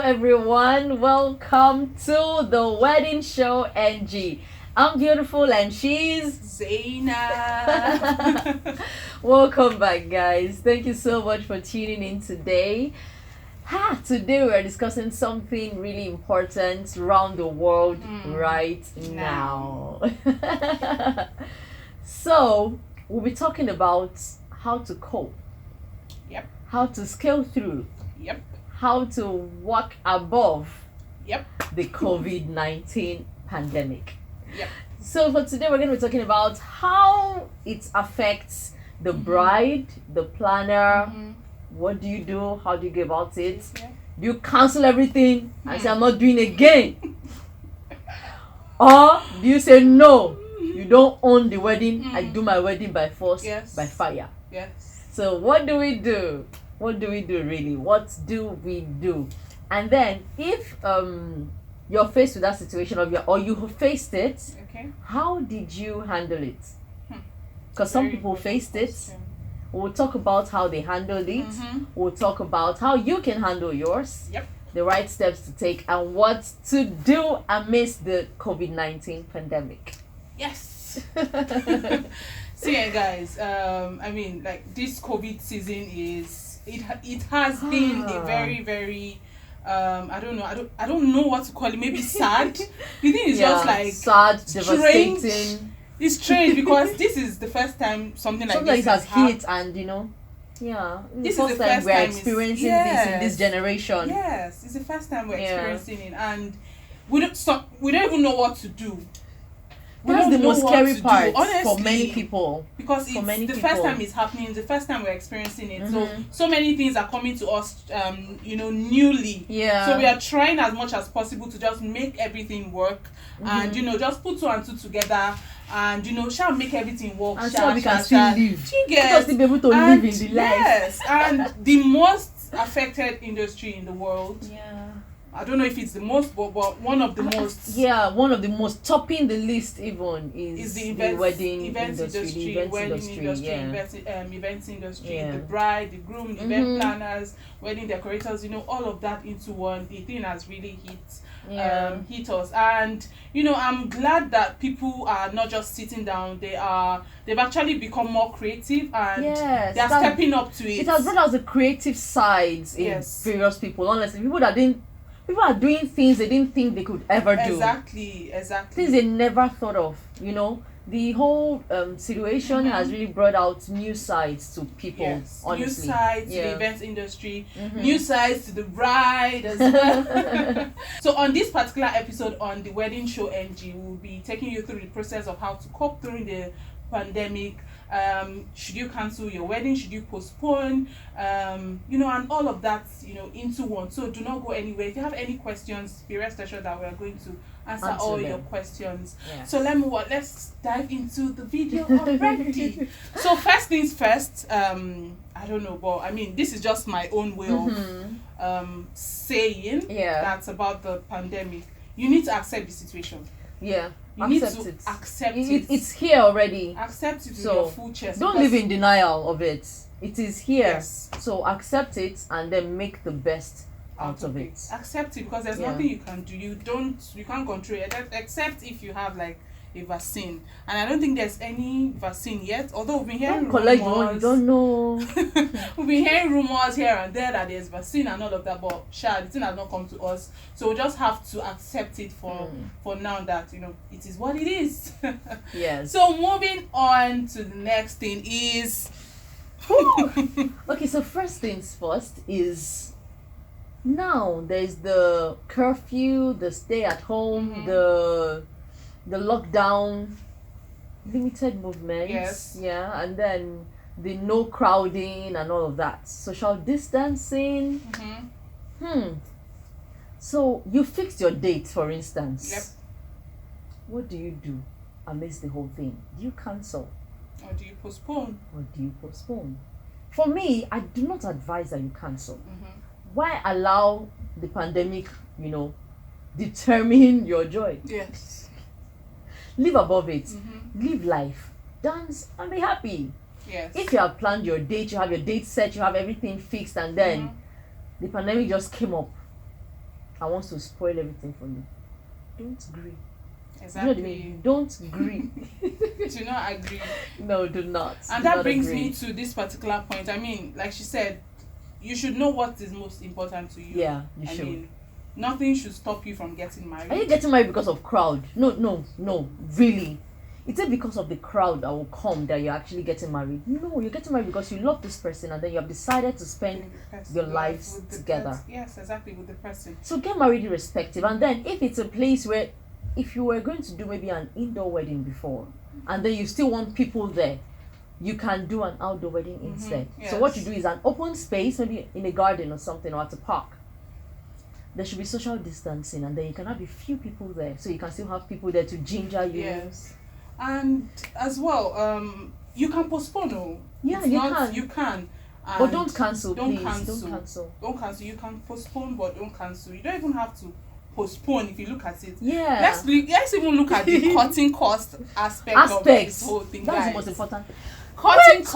everyone. Welcome to the wedding show NG. I'm beautiful and she's Zaina. Welcome back, guys. Thank you so much for tuning in today. Today we're discussing something really important around the world right now. So, we'll be talking about how to cope. Yep. How to scale through. Yep. How to walk above Yep. the COVID-19 pandemic. Yep. So for today, we're going to be talking about how it affects the bride, the planner. What do you do? How do you go about it? Yeah. Do you cancel everything and say, I'm not doing it again? Or do you say, no, you don't own the wedding. I do my wedding by force, by fire. Yes. So what do we do? What do we do really? What do we do? And then if you're faced with that situation or you faced it, Okay. how did you handle it? Because some people faced it. We'll talk about how they handled it. We'll talk about how you can handle yours. Yep. The right steps to take and what to do amidst the COVID-19 pandemic. Yes. So yeah, guys. I mean, like this COVID season it has been a very, very I don't know what to call it. Maybe sad. The thing is just like sad, strange. devastating. It's strange because this is the first time something like this has hit, happened. and This is the first we're time experiencing this in this generation. Yes, it's the first time we're experiencing it, and we don't even know what to do. That's the most scary part for many people. Because it's the first time it's happening, the first time we're experiencing it. So many things are coming to us, newly. Yeah. So we are trying as much as possible to just make everything work, and just put two and two together, and shall make everything work. And so we can still live. Yes. Still be able to live in the life. Yes, and the most affected industry in the world. Yeah. I don't know if it's the most, but one of the most. Yeah, one of the most, topping the list even is the wedding events industry, events industry, the bride, the groom, the event planners, wedding decorators, all of that into one. The thing has really hit us, and I'm glad that people are not just sitting down. They've actually become more creative, and they're stepping up to it. It has brought out the creative sides in various people. Honestly, people are doing things they didn't think they could ever do. Exactly. Things they never thought of. The whole situation has really brought out new sides to people. Yes. Honestly, new sides to the events industry, new sides to the bride as well. So on this particular episode on the wedding show NG, we'll be taking you through the process of how to cope during the pandemic. Should you cancel your wedding? Should you postpone? And all of that, into one. So do not go anywhere. If you have any questions, be rest assured that we are going to answer all your questions. Yes. So let's dive into the video already. So first things first, I don't know, but I mean, this is just my own way of saying that's about the pandemic. You need to accept the situation. Yeah. You need to accept it. It's here already. Accept it with your full chest. Don't live in denial of it. It is here. Yes. So accept it and then make the best out of it. Accept it, because there's nothing you can do. You can't control it, except if you have like a vaccine. And I don't think there's any vaccine yet. Although we've been hearing rumors. You don't know. We've been hearing rumors here and there that there's vaccine and all of that, but the thing has not come to us. So we just have to accept it for now, that it is what it is. Yes. So moving on to the next thing is okay, so first things first is now there's the curfew, the stay at home, the lockdown, limited movement, and then the no crowding and all of that, social distancing. So you fixed your date, for instance. Yep. What do you do amidst the whole thing? Do you cancel? Or do you postpone? For me, I do not advise that you cancel. Why allow the pandemic, determine your joy? Yes. Live above it. Live life. Dance and be happy. Yes. If you have planned your date, you have your date set, you have everything fixed, and then the pandemic just came up. and wants to spoil everything for you, don't agree. Exactly. You know what I mean? Don't agree. Do not agree. No, do not. And do that not brings agree. me to this particular point. I mean, like she said, you should know what is most important to you. Yeah, you I should. mean, nothing should stop you from getting married. Are you getting married because of crowd? No, really. It's not because of the crowd that will come that you're actually getting married. No, you're getting married because you love this person and then you have decided to spend your lives together. Yes, exactly, with the person. So get married irrespective. And then if it's a place where, if you were going to do maybe an indoor wedding before and then you still want people there, you can do an outdoor wedding instead. Yes. So what you do is an open space, maybe in a garden or something, or at a park. There should be social distancing and then you can have a few people there so you can still have people there to ginger you. Yes. And as well, you can postpone. Oh, Yeah, it's you not, can. You can. But And don't cancel, don't please. cancel. Don't cancel. Don't cancel. You can postpone, but don't cancel. You don't even have to postpone if you look at it. Yeah. Let's even look at the cutting cost aspect of this whole thing. That's guys. the most important. Cutting Wait,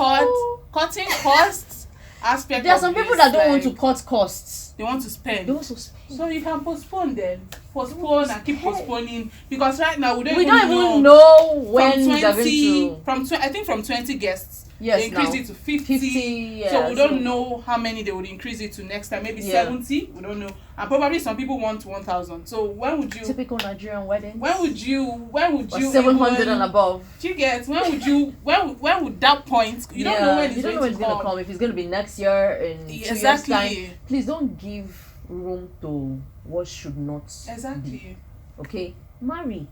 costs aspect. There are some of people this, that don't want to like, cut costs. They want to spend. They want to spend. So you can postpone then. Postpone and keep postponing, because right now we don't even know when from they're 20 going to. I think from 20 guests. Yes, they increased now. it to 50. 50, yeah, So we don't know how many they would increase it to next time. Maybe 70. We don't know. And probably some people want 1,000. So when would you? Typical Nigerian wedding. When would you? Or 700 and above. Do you get? When would you? When would that point? You don't know when it's going to come. If it's going to be next year in 2 years time, please don't give room to what should not. Exactly. Be. Okay. Marry,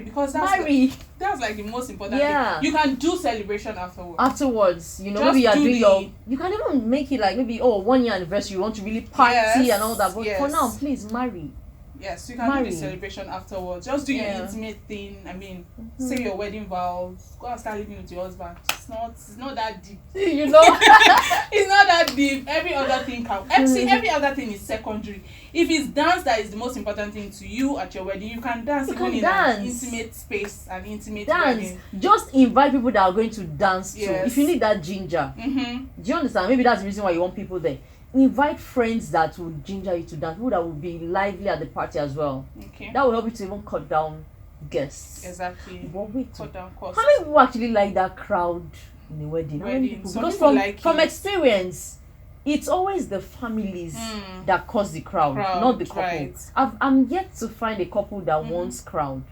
because that's like the most important thing. You can do celebration afterwards, you know. Maybe you're doing you can even make it like maybe 1 year anniversary, you want to really party and all that, but for now please marry. Yes, you can do the celebration afterwards. Just do your intimate thing. I mean, say your wedding vows. Go and start living with your husband. It's not that deep. You know, it's not that deep. Every other thing every other thing is secondary. If it's dance that is the most important thing to you at your wedding, you can dance in an intimate space, an intimate wedding. Just invite people that are going to dance too. Yes. If you need that ginger, do you understand? Maybe that's the reason why you want people there. Invite friends that will ginger you to dance, people that will be lively at the party as well. Okay. That will help you to even cut down guests. Exactly. But wait, cut down costs. How many people actually like that crowd in a wedding? How many people? Because from experience, it's always the families that cause the crowd, not the couple. Right. I'm yet to find a couple that wants crowd.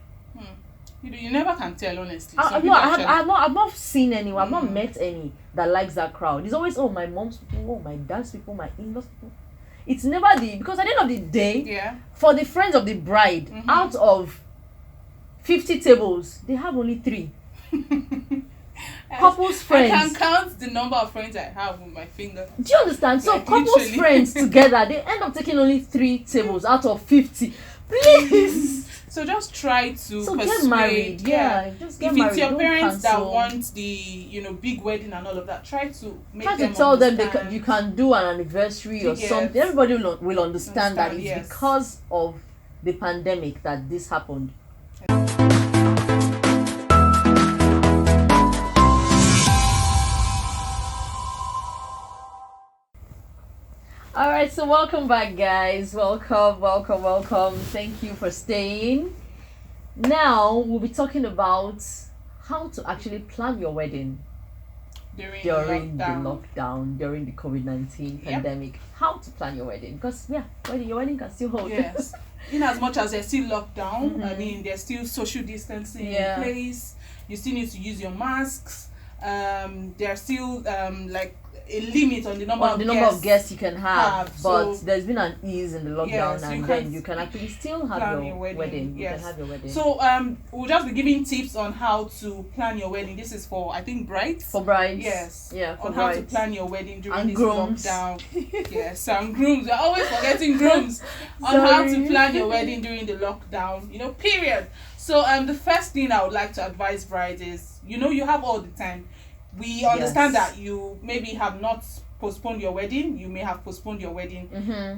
You never can tell, honestly. I've not seen anyone. I've not met any that likes that crowd. It's always my mom's people, my dad's people, my in-laws people. It's never because at the end of the day, for the friends of the bride, out of 50 tables, they have only 3. Couples friends. I can count the number of friends I have with my finger. Do you understand? So couples friends together, they end up taking only 3 tables out of 50. Please. So just try to persuade. Get married. Just get married. If it's your parents that want the big wedding and all of that, try to tell them you can do an anniversary or something. Everybody will understand that it's because of the pandemic that this happened. Alright, so welcome back, guys. Welcome. Thank you for staying. Now, we'll be talking about how to actually plan your wedding during the lockdown, during the COVID-19 pandemic. How to plan your wedding. Because, your wedding can still hold. Yes. In as much as there's still lockdown, I mean, there's still social distancing in place. You still need to use your masks. There's still, a limit on the number of guests you can have, but there's been an ease in the lockdown, and then you can actually still have your wedding. You can have your wedding. So we'll just be giving tips on how to plan your wedding. This is for, I think, brides. For brides. Yes. Yeah. For how to plan your wedding during this lockdown. Yes, and grooms. We're always forgetting grooms on how to plan your wedding during the lockdown. Period. So the first thing I would like to advise brides is, you have all the time. We understand that you maybe have not postponed your wedding. You may have postponed your wedding.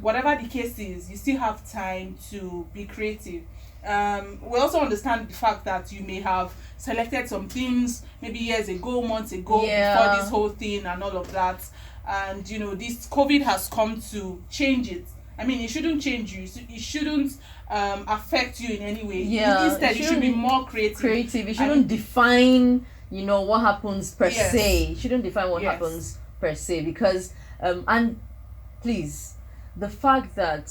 Whatever the case is, you still have time to be creative. We also understand the fact that you may have selected some things maybe years ago, months ago, before this whole thing and all of that. And, this COVID has come to change it. I mean, it shouldn't change you. It shouldn't affect you in any way. Yeah, Instead, you should be more creative. It shouldn't define, what happens per Yes. se. It shouldn't define what Yes. happens per se, because and please, the fact that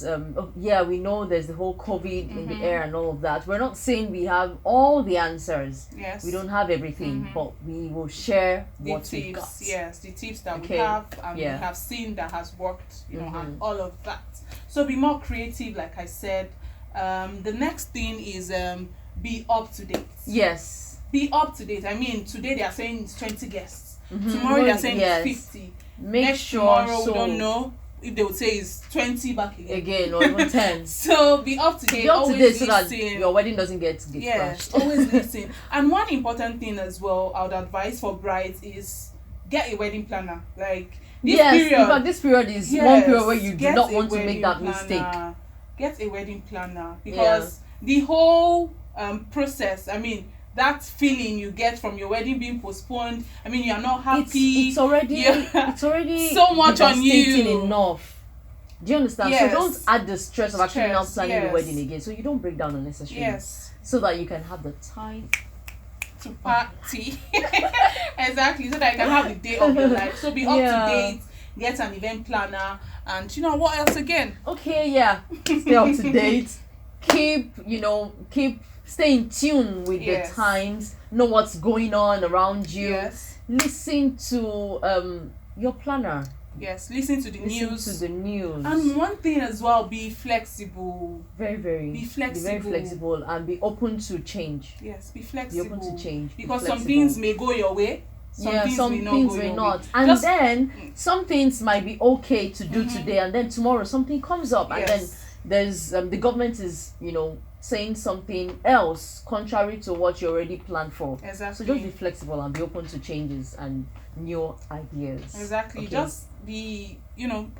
we know there's the whole COVID in the air and all of that. We're not saying we have all the answers. Yes. We don't have everything, but we will share The what we tips, got. yes, the tips that Okay. we have and Yeah. we have seen that has worked, and all of that. So be more creative, like I said. The next thing is be up to date. Yes. Be up to date. I mean, today they are saying it's 20 guests. Tomorrow they are saying Yes. it's 50. Make Next sure tomorrow we don't know if they would say it's 20 back again. or even 10. So be up to date. Be up to date so that listen. your wedding doesn't get Yes, crashed. always listen. And one important thing as well, I would advise for brides is get a wedding planner. Like this period. In fact, this period is one period where you do get not a want to make wedding that planner. mistake. Get a wedding planner because the whole process, I mean, that feeling you get from your wedding being postponed, I mean, you are not happy. It's already so much on devastating you. enough. Do you understand? Yes. So don't add the stress of actually now planning the yes. wedding again, so you don't break down unnecessarily. Yes. So that you can have the time to party. Exactly, so that you can have the day of your life. So be up to date, get an event planner, and what else again? Okay, stay up to date. Keep stay in tune with the times. Know what's going on around you. Yes. Listen to your planner. Yes, listen to the news. Listen to the news. And one thing as well, be flexible. Very, very. Be flexible. Be very flexible and be open to change. Yes, be flexible. Be open to change. Because some things may go your way. Some things may not. And then some things might be okay to do today, and then tomorrow something comes up, and then there's the government is saying something else contrary to what you already planned for. Exactly. So just be flexible and be open to changes and new ideas. Exactly. Okay. Just be,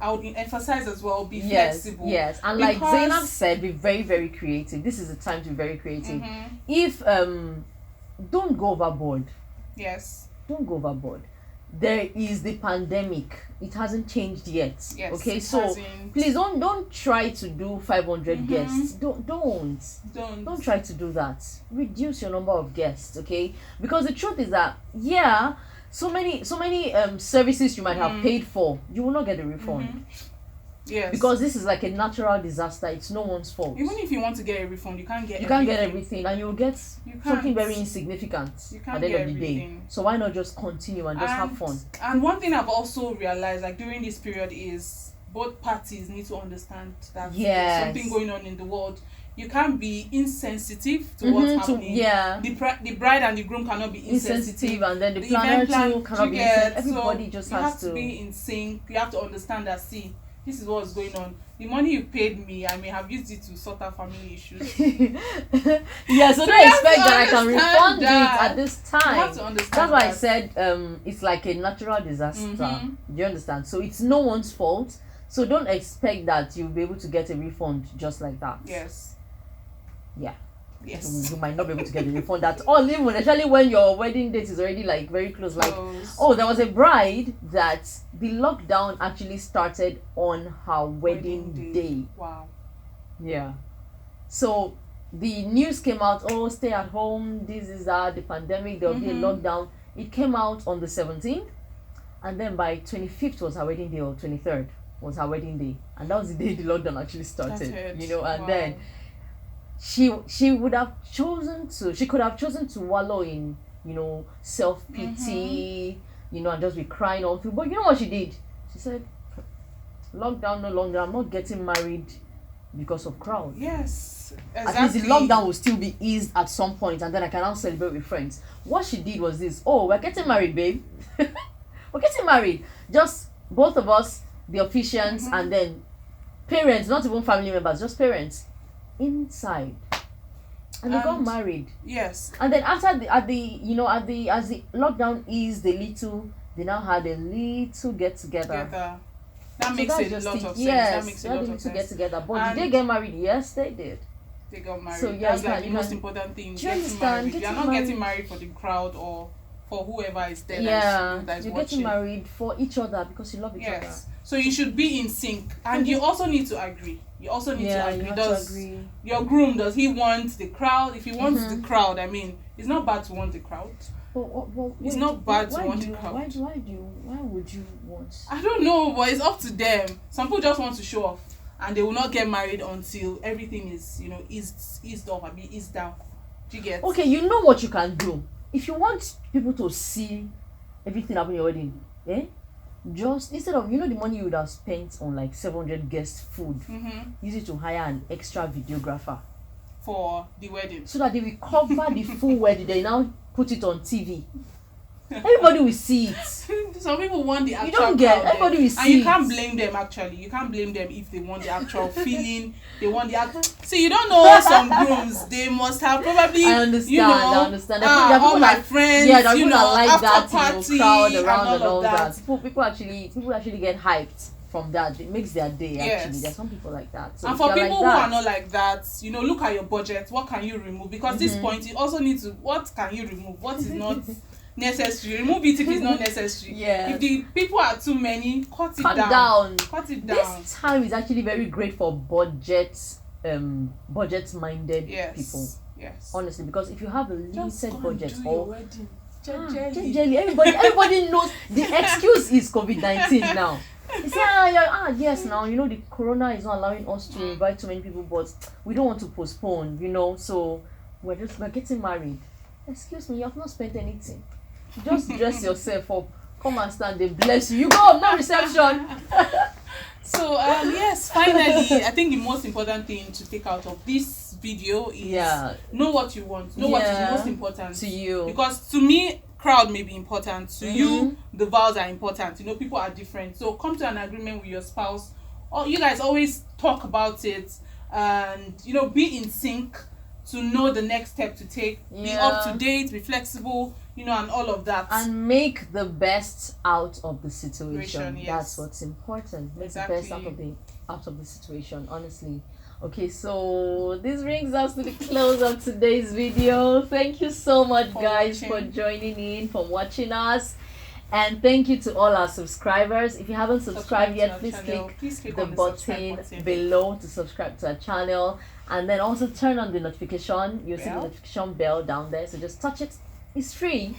I would emphasize as well, be flexible. Yes. And like Zainab said, be very, very creative. This is the time to be very creative. If don't go overboard. Yes. Don't go overboard. There is the pandemic. It hasn't changed yet. Yes, okay, so please don't try to do 500 guests. Don't try to do that. Reduce your number of guests, okay? Because the truth is that so many services you might have paid for, you will not get a refund. Yes. Because this is like a natural disaster. It's no one's fault. Even if you want to get a refund, you can't get everything, and you'll get something very insignificant at the end of the day. So why not just continue and just have fun? And one thing I've also realized, like during this period, is both parties need to understand that there's something going on in the world. You can't be insensitive to what's happening. The bride and the groom cannot be insensitive, and then the planner too cannot be insensitive. Everybody just has to be in sync. You have to understand that, see, this is what's going on. The money you paid me, I may have used it to sort out family issues. So don't expect that I can refund it at this time. You have to understand. That's why I said it's like a natural disaster. Do you understand? So it's no one's fault. So don't expect that you'll be able to get a refund just like that. Yes. Yeah. Yes. You might not be able to get a refund at all, even especially when your wedding date is already like very close. Like, there was a bride that the lockdown actually started on her wedding day. Wow. Yeah. So the news came out, stay at home, this is the pandemic, there will be a lockdown. It came out on the 17th, and then by 25th was her wedding day, or 23rd was her wedding day, and that was the day the lockdown actually started. And then she could have chosen to wallow in self-pity, and just be crying all through. But you know what she did? She said, lockdown no longer, I'm not getting married because of crowd. Yes, exactly. At least the lockdown will still be eased at some point, and then I can now celebrate with friends. What she did was this: we're getting married, babe. We're getting married, just both of us, the officiants, and then parents, not even family members, just parents inside, and they got married. Yes. And then after as the lockdown eased a little, they now had a little get together. That makes a lot of sense. Yes, that makes a lot of sense. Get together. But did they get married? Yes, they did. They got married. So that's like the most important thing. Do you understand? You are not getting married for the crowd or for whoever is there. Yeah, that is you're watching. getting married for each other because you love each other. Yes. So you should be in sync, and you also need to agree. You also need to agree. You have Does to agree. your groom, does he want the crowd? If he wants the crowd, I mean, it's not bad to want the crowd. It's not bad to want the crowd. Why would you want? I don't know, but it's up to them. Some people just want to show off, and they will not get married until everything is, eased off, eased down. Do you get? Okay, you know what you can do. If you want people to see everything happening in your wedding, just instead of the money you would have spent on like 700 guest food, use it to hire an extra videographer for the wedding, so that they will cover the full wedding. They now put it on TV. Everybody will see it. Some people want the actual you don't get crowd everybody there. will see and you it. can't blame them. Actually, you can't blame them if they want the actual feeling. They want the see, you don't know some grooms, they must have probably I understand. all my friends, that like that party crowd around and all of that. People actually get hyped from that. It makes their day. Actually, there's some people like that. So and for people who are not like that, look at your budget. What can you remove? Because this point, you also need to, what can you remove? What is not necessary? Remove it if it's not necessary. Yeah. If the people are too many, cut it down. Cut it down. This time is actually very great for budget-minded people. Yes. Honestly, because if you have a limited budget Jejely. everybody knows the excuse is COVID-19 now. You say, yes, now the corona is not allowing us to invite too many people, but we don't want to postpone, so we're getting married. Excuse me, you have not spent anything. Just dress yourself up, come and stand, they bless you. You go, no reception. So yes, finally, I think the most important thing to take out of this video is know what you want, know what is most important to you. Because to me, crowd may be important, to you the vows are important. People are different, so come to an agreement with your spouse, or you guys always talk about it, and be in sync to know the next step to take. Be up to date, be flexible, and all of that, and make the best out of the situation. Yes. That's what's important. Make the best out of the situation, honestly. Okay, so this brings us to the close of today's video. Thank you so much, guys, for joining in, for watching us. And thank you to all our subscribers. If you haven't subscribed yet, please click the button below to subscribe to our channel. And then also turn on the notification. You'll see the notification bell down there. So just touch it. It's free.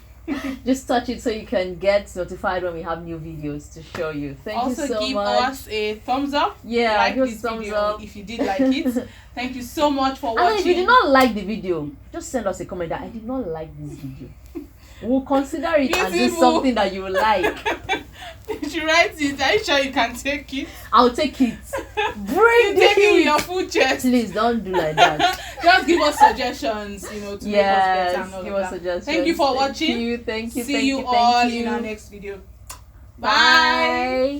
Just touch it so you can get notified when we have new videos to show you. Thank you so much. Also give us a thumbs up. Yeah, give us thumbs up if you did like it. Thank you so much for watching. And if you did not like the video, just send us a comment that I did not like this video. We'll consider it as this something that you like. You should write it. Are you sure you can take it? I'll take it. Bring take it with your full chest. Please don't do like that. Just give us suggestions, to make us better and all give of us that. Suggestions. Thank you for watching. Thank you. See you all in our next video. Bye.